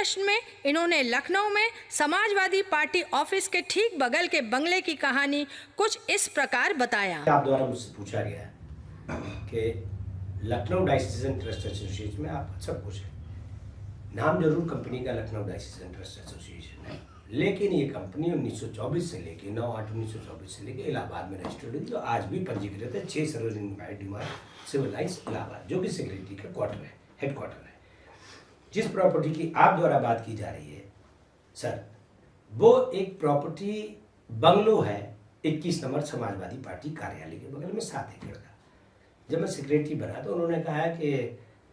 प्रश्न में इन्होंने लखनऊ में समाजवादी पार्टी ऑफिस के ठीक बगल के बंगले की कहानी कुछ इस प्रकार बताया। आप द्वारा मुझसे पूछा गया है कि लखनऊ डायसीजन ट्रस्ट एसोसिएशन में आप सब कुछ है, नाम जरूर कंपनी का लखनऊ डायसीजन ट्रस्ट एसोसिएशन है, लेकिन ये कंपनी 1924 से लेके 9/8/1924 से लेके इलाहाबाद में रजिस्टर्ड हुई, जो आज भी पंजीकृत है 6 सरोजिनी डिमांड सिविल लाइन्स इलाहाबाद, जो कि सेक्रेटरी का क्वार्टर है, हेडक्वार्टर है। जिस प्रॉपर्टी की आप द्वारा बात की जा रही है सर, वो एक प्रॉपर्टी बंगलो है 21 नंबर समाजवादी पार्टी कार्यालय के बगल में 7 एकड़ का। जब मैं सेक्रेटरी बना तो उन्होंने कहा कि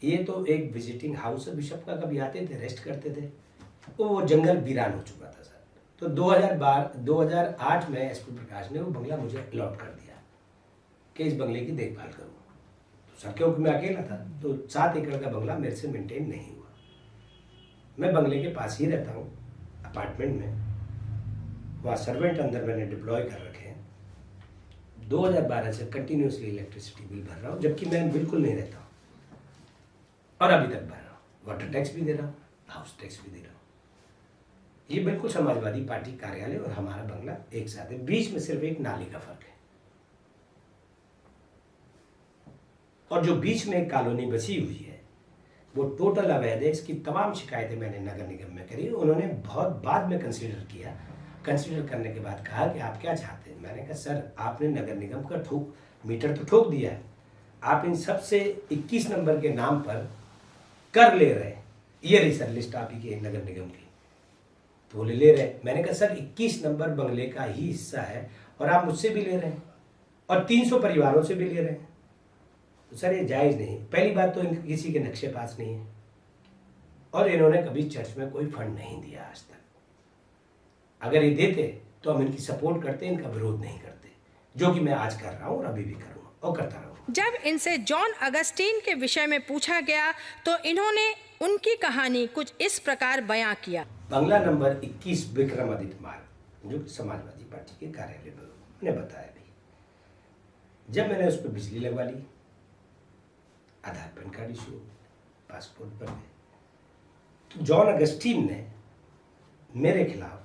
ये तो एक विजिटिंग हाउस है, बिशप का कभी आते थे, रेस्ट करते थे, तो वो जंगल वीरान हो चुका था सर। तो 2008 में एसपी प्रकाश ने वो बंगला मुझे अलॉट कर दिया कि इस बंगले की देखभाल करूँ। तो सर क्योंकि मैं अकेला था तो 7 एकड़ का बंगला मेरे से मेंटेन नहीं हुआ। मैं बंगले के पास ही रहता हूँ, अपार्टमेंट में, वहाँ सर्वेंट अंदर मैंने डिप्लॉय कर रखे हैं। 2012 से कंटिन्यूसली इलेक्ट्रिसिटी बिल भर रहा हूँ, जबकि मैं बिल्कुल नहीं रहता हूँ, और अभी तक भर रहा हूँ। वाटर टैक्स भी दे रहा हूँ, हाउस टैक्स भी दे रहा हूँ। ये बिल्कुल समाजवादी पार्टी कार्यालय और हमारा बंगला एक साथ है, बीच में सिर्फ एक नाली का फर्क है। और जो बीच में एक कॉलोनी बची हुई है वो टोटल अवैध है। इसकी तमाम शिकायतें मैंने नगर निगम में करी, उन्होंने बहुत बाद में कंसीडर किया। कंसीडर करने के बाद कहा कि आप क्या चाहते हैं। मैंने कहा सर आपने नगर निगम का मीटर तो ठोक दिया है, आप इन सबसे 21 नंबर के नाम पर कर ले रहे हैं, ये रही सर लिस्ट आप ही के नगर निगम की, तो वो ले रहे हैं। मैंने कहा सर 21 नंबर बंगले का ही हिस्सा है और आप मुझसे भी ले रहे हैं और 300 परिवारों से भी ले रहे हैं, तो सर ये जायज़ नहीं। पहली बात तो इनके किसी के नक्शे पास नहीं है और इन्होंने कभी चर्च में कोई फंड नहीं दिया आज तक। अगर ये देते तो हम इनकी सपोर्ट करते, इनका विरोध नहीं करते, जो कि मैं आज कर रहा हूँ और अभी भी करूँगा और करता रहूँगा। जब इनसे जॉन अगस्टीन के विषय में पूछा गया तो इन्होंने उनकी कहानी कुछ इस प्रकार बयां किया। बंगला नंबर 21 विक्रमादित्य मार्ग, जो समाजवादी पार्टी के कार्यालय में, मैंने बताया भी, जब मैंने उस पर बिजली लगवा ली, आधार पैन कार्ड इशू, पासपोर्ट बन गए, तो जॉन अगस्टीन ने मेरे खिलाफ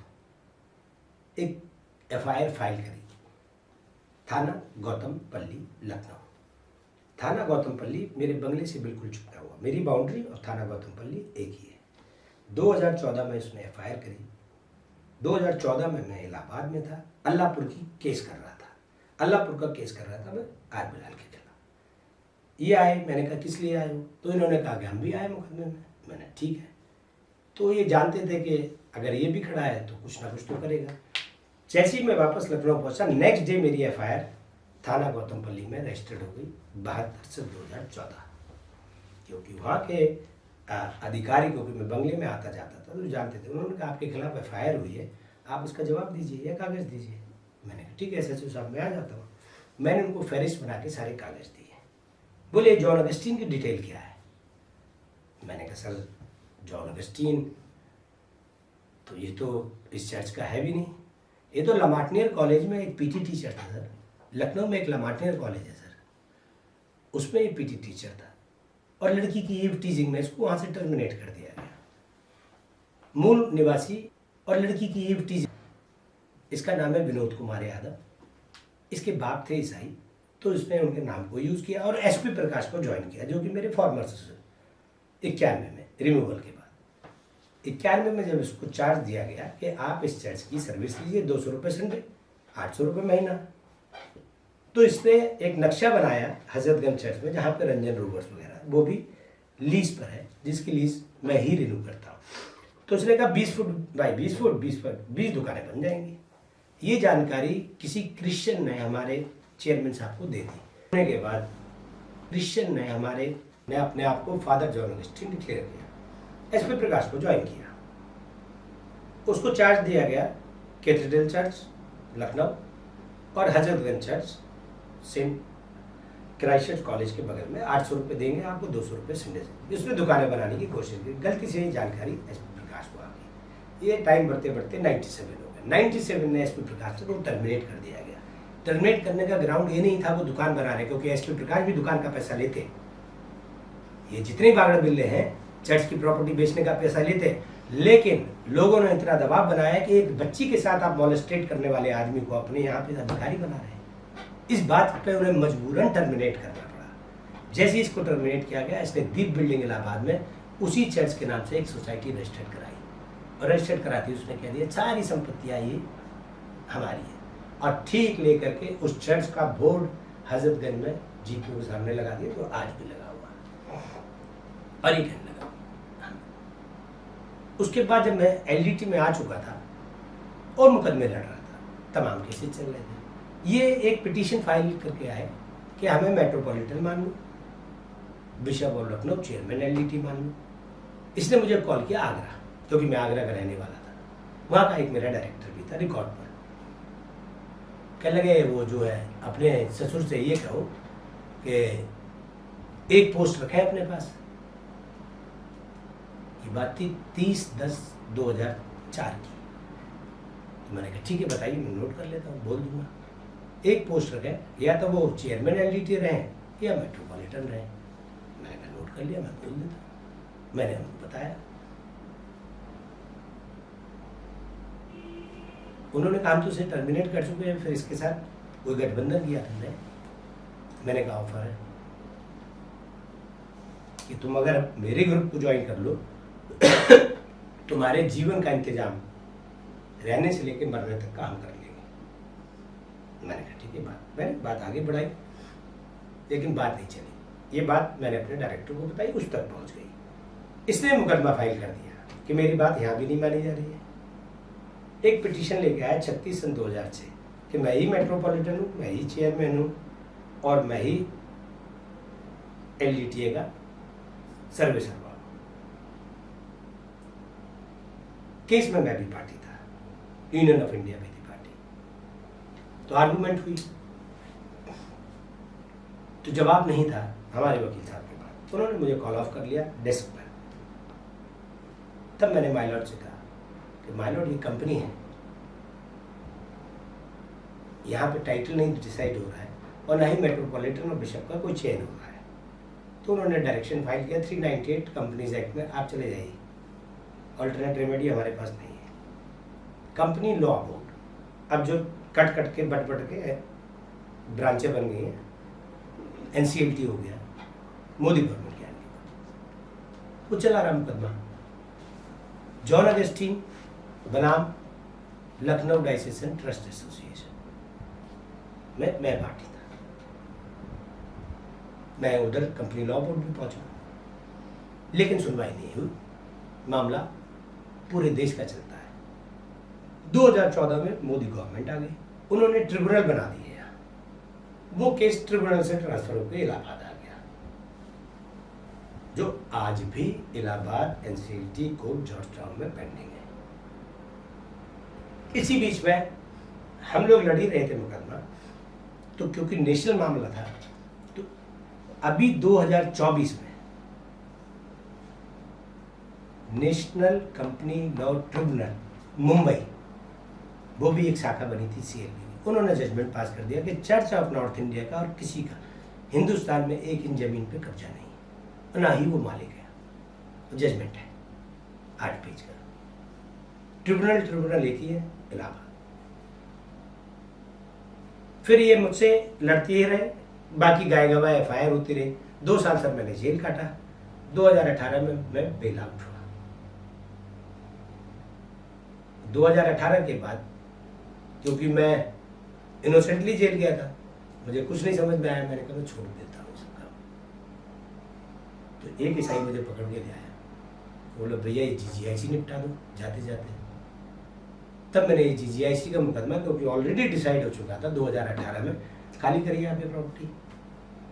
एक एफआईआर फाइल करी, थाना गौतमपल्ली लखनऊ। थाना गौतमपल्ली मेरे बंगले से बिल्कुल छुपा हुआ, मेरी बाउंड्री और थाना गौतमपल्ली एक ही है। 2014 में उसने एफआईआर करी। 2014 में मैं इलाहाबाद में था, अल्लाहपुर की केस कर रहा था, अल्लाहपुर का केस कर रहा था मैं आर बिलाल के खिलाफ। ये आए, मैंने कहा किस लिए आए हो, तो इन्होंने कहा कि हम भी आए मुकदमे में। मैंने ठीक है। तो ये जानते थे कि अगर ये भी खड़ा है तो कुछ ना कुछ तो करेगा। जैसे ही मैं वापस लखनऊ पहुंचा, नेक्स्ट डे मेरी एफआईआर थाना गौतमपल्ली में रजिस्टर्ड हो गई 72/2014, क्योंकि वहाँ के अधिकारी, क्योंकि मैं बंगले में आता जाता था तो जानते थे। उन्होंने कहा आपके खिलाफ एफआईआर हुई है, आप उसका जवाब दीजिए या कागज़ दीजिए। मैंने कहा ठीक है SHO साहब मैं आ जाता हूँ। मैंने उनको फहरिस्त बना के सारे कागज़ दिए। बोले जॉन अगस्टीन की डिटेल क्या है। मैंने कहा सर जॉन अगस्टीन तो ये तो इस चर्च का है भी नहीं, ये तो लमार्टनियर कॉलेज में एक पीटी टीचर था सर। लखनऊ में एक लमार्टनियर कॉलेज है सर, उसमें ये पीटी टीचर था और लड़की की ईव टीजिंग में इसको वहाँ से टर्मिनेट कर दिया गया। मूल निवासी और लड़की की ईव टीजिंग, इसका नाम है विनोद कुमार यादव। इसके बाप थे ईसाई, तो इसने उनके नाम को यूज़ किया और एसपी प्रकाश को ज्वाइन किया, जो कि मेरे फॉर्मर 91 में रिमूवल के बाद 91 में जब इसको चार्ज दिया गया कि आप इस चर्च की सर्विस लीजिए 200 रुपये संडे, 800 रुपये महीना, तो इसने एक नक्शा बनाया हजरतगंज चर्च में, जहाँ पे रंजन रोवर्स वगैरह, वो भी लीज पर है, जिसकी लीज मैं ही रिन्यू करता हूँ। तो उसने कहा 20 फुट बाई 20 फुट 20 दुकानें बन जाएंगी। ये जानकारी किसी क्रिश्चियन ने हमारे चेयरमैन साहब को दे दी। होने के बाद क्रिश्चियन ने अपने आप को फादर जॉन अगस्टीन डिक्लेयर किया, एसपी प्रकाश को ज्वाइन किया। उसको चार्ज दिया गया कैथेड्रल चर्च लखनऊ और Hazratganj church saint Christ college के बगल में 800 रुपये देंगे आपको, 200 रुपये संडे से। उसने दुकानें बनाने की कोशिश की, गलती से ये जानकारी एसपी प्रकाश को आ गई। ये टाइम बढ़ते बढ़ते 97 हो गए। 97 में एसपी प्रकाश को टर्मिनेट कर दिया गया। टर्मिनेट करने का ग्राउंड ये नहीं था वो दुकान बना रहे, क्योंकि एसपी प्रकाश भी दुकान का पैसा लेते। ये जितने बागड़ बिल्ले हैं चर्च की प्रॉपर्टी बेचने का पैसा लेते, लेकिन लोगों ने इतना दबाव बनाया कि एक बच्ची के साथ आप मॉलेस्टेट करने वाले आदमी को अपने यहाँ पे अधिकारी बना रहे हैं। इस बात पे उन्हें मजबूरन टर्मिनेट करना पड़ा। जैसे ही इसको टर्मिनेट किया गया, इसने दीप बिल्डिंग इलाहाबाद में उसी चर्च के नाम से एक सोसाइटी रजिस्टर्ड कराई और रजिस्टर्ड कराती उसने कह दिया सारी संपत्तियाँ ये हमारी है, और ठीक लेकर के उस चर्च का बोर्ड हजरतगंज में जीपीओ के सामने लगा दिया, जो आज भी लगा हुआ और ये कहने लगा। उसके बाद जब मैं एलडीटी में आ चुका था और मुकदमे लड़ रहा था, तमाम केसेस चल रहे थे, ये एक पिटीशन फाइल करके आए कि हमें मेट्रोपॉलिटन मान लो, bishop of Lucknow chairman LDT मान लो। इसने मुझे कॉल किया आगरा, क्योंकि मैं आगरा का रहने वाला था, वहाँ का एक मेरा डायरेक्टर भी था रिकॉर्ड पर। कहने लगे वो जो है अपने ससुर से ये कहो कि एक पोस्ट रखे अपने पास। ये बात थी 30/10/2004 की। तो मैंने कहा ठीक है बताइए, मैं नोट कर लेता हूँ, बोल दूंगा। एक पोस्ट रखे, या तो वो चेयरमैन एलडीटी रहे या मेट्रोपॉलिटन रहे। मैंने कहा नोट कर लिया, मैं बोल देता हूँ। मैंने उनको बताया, उन्होंने कहा हम तो उसे टर्मिनेट कर चुके हैं, फिर इसके साथ कोई गठबंधन किया तुमने? मैंने कहा ऑफर है कि तुम अगर मेरे ग्रुप को ज्वाइन कर लो तुम्हारे जीवन का इंतजाम रहने से लेकर मरने तक का हम कर लेंगे। मैंने कहा ठीक है, मैंने बात आगे बढ़ाई, लेकिन बात नहीं चली। ये बात मैंने अपने डायरेक्टर को बताई, उस तक पहुंच गई। इसने मुकदमा फाइल कर दिया कि मेरी बात यहाँ भी नहीं मानी जा रही है। एक पिटीशन लेके आया 36/2006 कि मैं ही मेट्रोपॉलिटन हूँ, मैं ही चेयरमैन हूँ और मैं ही एलडीटीए का सर्वे सर्वा। केस में मैं भी पार्टी था, यूनियन ऑफ इंडिया में थी पार्टी। तो आर्गुमेंट हुई, तो जवाब नहीं था हमारे वकील साहब के पास। उन्होंने मुझे कॉल ऑफ कर लिया डेस्क पर। तब मैंने माइलॉर्ड से कहा कि माइलॉर्ड ये कंपनी है, यहाँ पे टाइटल नहीं डिसाइड हो रहा है और ना ही मेट्रोपॉलिटन और बिशप का कोई चेंज हो रहा है। तो उन्होंने डायरेक्शन फाइल किया 398 कंपनीज एक्ट में, आप चले जाइए, ऑल्टरनेट रेमेडी हमारे पास नहीं है। कंपनी लॉ बोर्ड अब जो कट कट के बट के ब्रांचें बन गई हैं, एनसीएलटी हो गया, मोदी गवर्नमेंट के आने के बाद वो चला रहा मुकदमा। जॉन अगस्टीन बनाम लखनऊ डाइसेशन ट्रस्ट एसोसिएशन में मैं पार्टी था। मैं उधर कंपनी लॉ बोर्ड भी पहुंचा, लेकिन सुनवाई नहीं हुई। मामला पूरे देश का चलता है। 2014 में मोदी गवर्नमेंट आ गई, उन्होंने ट्रिब्यूनल बना दिए। वो केस ट्रिब्यूनल से ट्रांसफर होकर इलाहाबाद आ गया, जो आज भी Allahabad NCLT court George town में पेंडिंग है। इसी बीच में हम लोग लड़ ही रहे थे मुकदमा, तो क्योंकि नेशनल मामला था, तो अभी 2024 में national company law tribunal Mumbai, वो भी एक शाखा बनी थी सीएलबी, उन्होंने जजमेंट पास कर दिया कि चर्च ऑफ नॉर्थ इंडिया का और किसी का हिंदुस्तान में 1 इंच जमीन पे कब्जा नहीं है, ना ही वो मालिक है। जजमेंट है 8 पेज का। ट्रिब्यूनल एक ही है, इलाहाबाद। फिर ये मुझसे लड़ते ही रहे, बाकी गाय गवाह एफआईआर होती रही। 2 साल तक मैंने जेल काटा। 2018 में मैं बेल आउट हुआ। 2018 के बाद क्योंकि मैं इनोसेंटली जेल गया था, मुझे कुछ नहीं समझ में आया, मैंने कहा मैं छोड़ देता हूँ सब काम। तो एक ईसाई मुझे पकड़ के ले आया, बोला भैया ये जीजीआईसी निपटा दो जाते जाते। तब मैंने ये जीजीआईसी का मुकदमा, क्योंकि ऑलरेडी डिसाइड हो चुका था 2018 में, खाली करिए आप ये प्रॉपर्टी।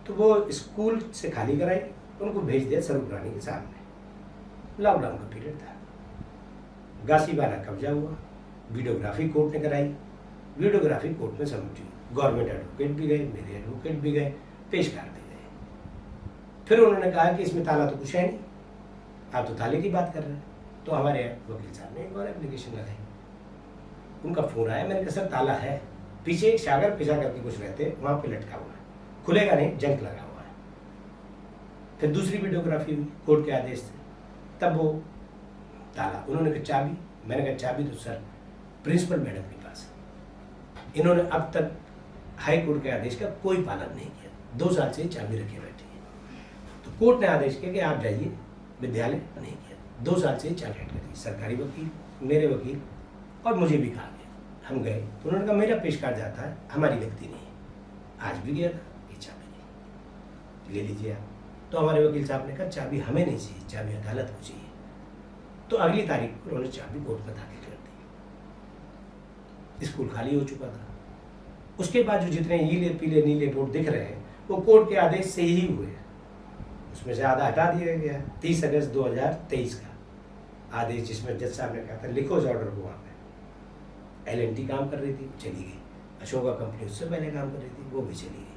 तो वो स्कूल से खाली कराई, उनको भेज दिया स्वरूप रानी के सामने। लॉकडाउन का पीरियड था, गासीबारा कब्जा हुआ, वीडियोग्राफी कोर्ट ने कराई, वीडियोग्राफी कोर्ट में सबमिट हुई। गवर्नमेंट एडवोकेट भी गए, मेरे एडवोकेट भी गए, पेश कर दिए गए। फिर उन्होंने कहा कि इसमें ताला तो कुछ है नहीं, आप तो ताले की बात कर रहे हैं। तो हमारे वकील साहब ने एक और एप्लीकेशन लगाई, उनका फोन आया, मैंने कहा सर ताला है, पीछे एक सागर पिछा करके कुछ रहते वहाँ पे लटका हुआ है, खुलेगा नहीं, जंक लगा हुआ है। फिर दूसरी वीडियोग्राफी हुई कोर्ट के आदेश से, तब वो ताला। उन्होंने कहा चाबी, मैंने कहा चाबी तो सर प्रिंसिपल मैडम के पास है। इन्होंने अब तक हाई कोर्ट के आदेश का कोई पालन नहीं किया, 2 साल से चाबी रखे बैठे हैं। तो कोर्ट ने आदेश किया कि आप जाइए विद्यालय, नहीं किया। 2 साल से चाबी हट गई। सरकारी वकील, मेरे वकील और मुझे भी कहा गया। हम गए तो उन्होंने कहा मेरा पेश कार्ड जाता है, हमारी गलती नहीं है। आज भी गया था कि चाबी नहीं, ले लीजिए आप। तो हमारे वकील साहब ने कहा चाबी हमें नहीं चाहिए, चाबी अदालत को चाहिए। तो अगली तारीख को उन्होंने चाबी कोर्ट में दाखिल कर दी। स्कूल खाली हो चुका था। उसके बाद जो जितने नीले पीले नीले बोर्ड दिख रहे हैं वो कोर्ट के आदेश से ही हुए। उसमें से आधा हटा दिया गया। 30 अगस्त 2023 का आदेश, जिसमें जज साहब ने कहा था लिखो उस ऑर्डर को। वहाँ पे LNT काम कर रही थी, चली गई। अशोका कंपनी उससे पहले काम कर रही थी, वो भी चली गई।